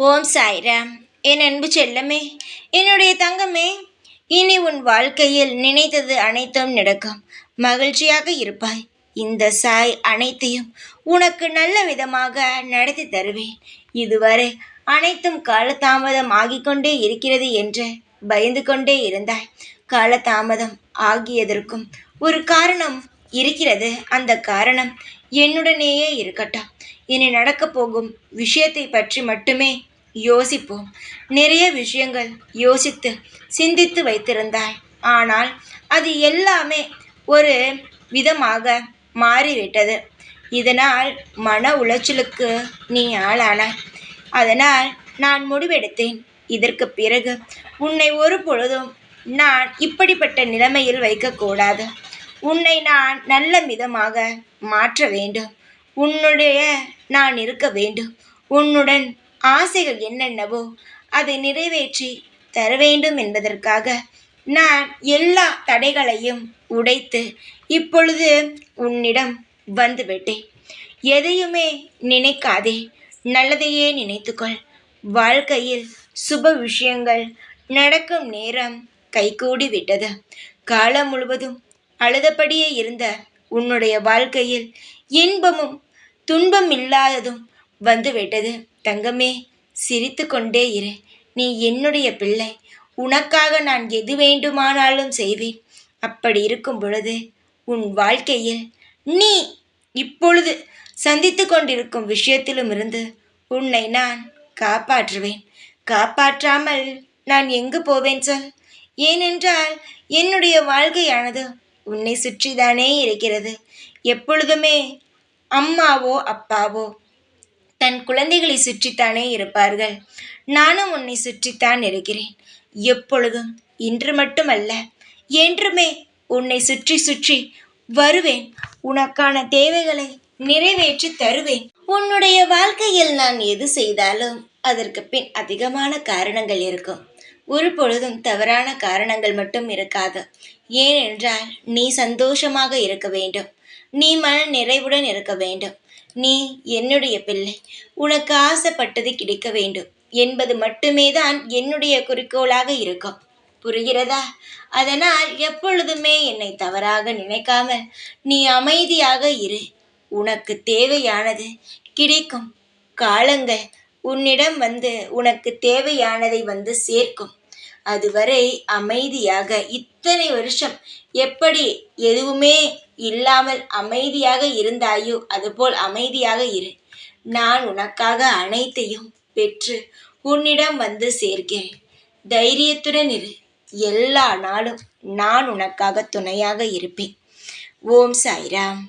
ஓம் சாய்ராம். என் அன்பு செல்லமே, என்னுடைய தங்கமே, இனி உன் வாழ்க்கையில் நினைத்தது அனைத்தும் நடக்கும். மகிழ்ச்சியாக இருப்பாய். இந்த சாய் அனைத்தையும் உனக்கு நல்ல விதமாக நடத்தி தருவேன். இதுவரை அனைத்தும் காலதாமதம் ஆகிக்கொண்டே இருக்கிறது என்று பயந்து கொண்டே இருந்தாய். காலதாமதம் ஆகியதற்கும் ஒரு காரணம் இருக்கிறது. அந்த காரணம் என்னுடனேயே இருக்கட்டும். இனி நடக்கப் போகும் விஷயத்தை பற்றி மட்டுமே யோசிப்போம். நிறைய விஷயங்கள் யோசித்து சிந்தித்து வைத்திருந்தாய். ஆனால் அது எல்லாமே ஒரு விதமாக மாறிவிட்டது. இதனால் மன உளைச்சலுக்கு நீ ஆளானாய். அதனால் நான் முடிவெடுத்தேன், இதற்கு பிறகு உன்னை ஒரு பொழுதும் நான் இப்படிப்பட்ட நிலைமையில் வைக்கக்கூடாது. உன்னை நான் நல்ல விதமாக மாற்ற வேண்டும். உன்னுடைய நான் இருக்க வேண்டும். உன்னுடன் ஆசைகள் என்னென்னவோ அதை நிறைவேற்றி தர வேண்டும் என்பதற்காக நான் எல்லா தடைகளையும் உடைத்து இப்பொழுது உன்னிடம் வந்துவிட்டேன். எதையுமே நினைக்காதே, நல்லதையே நினைத்துக்கொள். வாழ்க்கையில் சுப விஷயங்கள் நடக்கும் நேரம் கைகூடி விட்டது. காலம் முழுவதும் அழுதபடியே இருந்த உன்னுடைய வாழ்க்கையில் இன்பமும் துன்பம் இல்லாததும் வந்துவிட்டது. தங்கமே, சிரித்து கொண்டே இரு. நீ என்னுடைய பிள்ளை. உனக்காக நான் எது வேண்டுமானாலும் செய்வேன். அப்படி இருக்கும் பொழுது உன் வாழ்க்கையில் நீ இப்பொழுது சந்தித்து கொண்டிருக்கும் விஷயத்திலும் இருந்து உன்னை நான் காப்பாற்றுவேன். காப்பாற்றாமல் நான் எங்கு போவேன் சொல்? ஏனென்றால் என்னுடைய வாழ்க்கையானது உன்னை சுற்றிதானே இருக்கிறது. எப்பொழுதுமே அம்மாவோ அப்பாவோ தன் குழந்தைகளை சுற்றித்தானே இருப்பார்கள். நானும் உன்னை சுற்றித்தான் இருக்கிறேன். எப்பொழுதும் இன்று மட்டுமல்ல, என்றுமே உன்னை சுற்றி சுற்றி வருவேன். உனக்கான தேவைகளை நிறைவேற்றி தருவேன். உன்னுடைய வாழ்க்கையில் நான் எது செய்தாலும் அதற்கு பின் அதிகமான காரணங்கள் இருக்கும். ஒரு பொழுதும் தவறான காரணங்கள் மட்டும் இருக்காது. ஏனென்றால் நீ சந்தோஷமாக இருக்க வேண்டும். நீ மன நிறைவுடன் இருக்க வேண்டும். நீ என்னுடைய பிள்ளை. உனக்கு ஆசைப்பட்டது கிடைக்க வேண்டும் என்பது மட்டுமே தான் என்னுடைய குறிக்கோளாக இருக்கும். புரிகிறதா? அதனால் எப்பொழுதுமே என்னை தவறாக நினைக்காமல் நீ அமைதியாக இரு. உனக்கு தேவையானது கிடைக்கும். காலங்கள் உன்னிடம் வந்து உனக்கு தேவையானதை வந்து சேர்க்கும். அதுவரை அமைதியாக இத்தனை வருஷம் எப்படி எதுவுமே இல்லாமல் அமைதியாக இருந்தாயோ அதுபோல் அமைதியாக இரு. நான் உனக்காக அனைத்தையும் பெற்று உன்னிடம் வந்து சேர்க்கிறேன். தைரியத்துடன் இரு. எல்லா நாளும் நான் உனக்காக துணையாக இருப்பேன். ஓம் சாய்ராம்.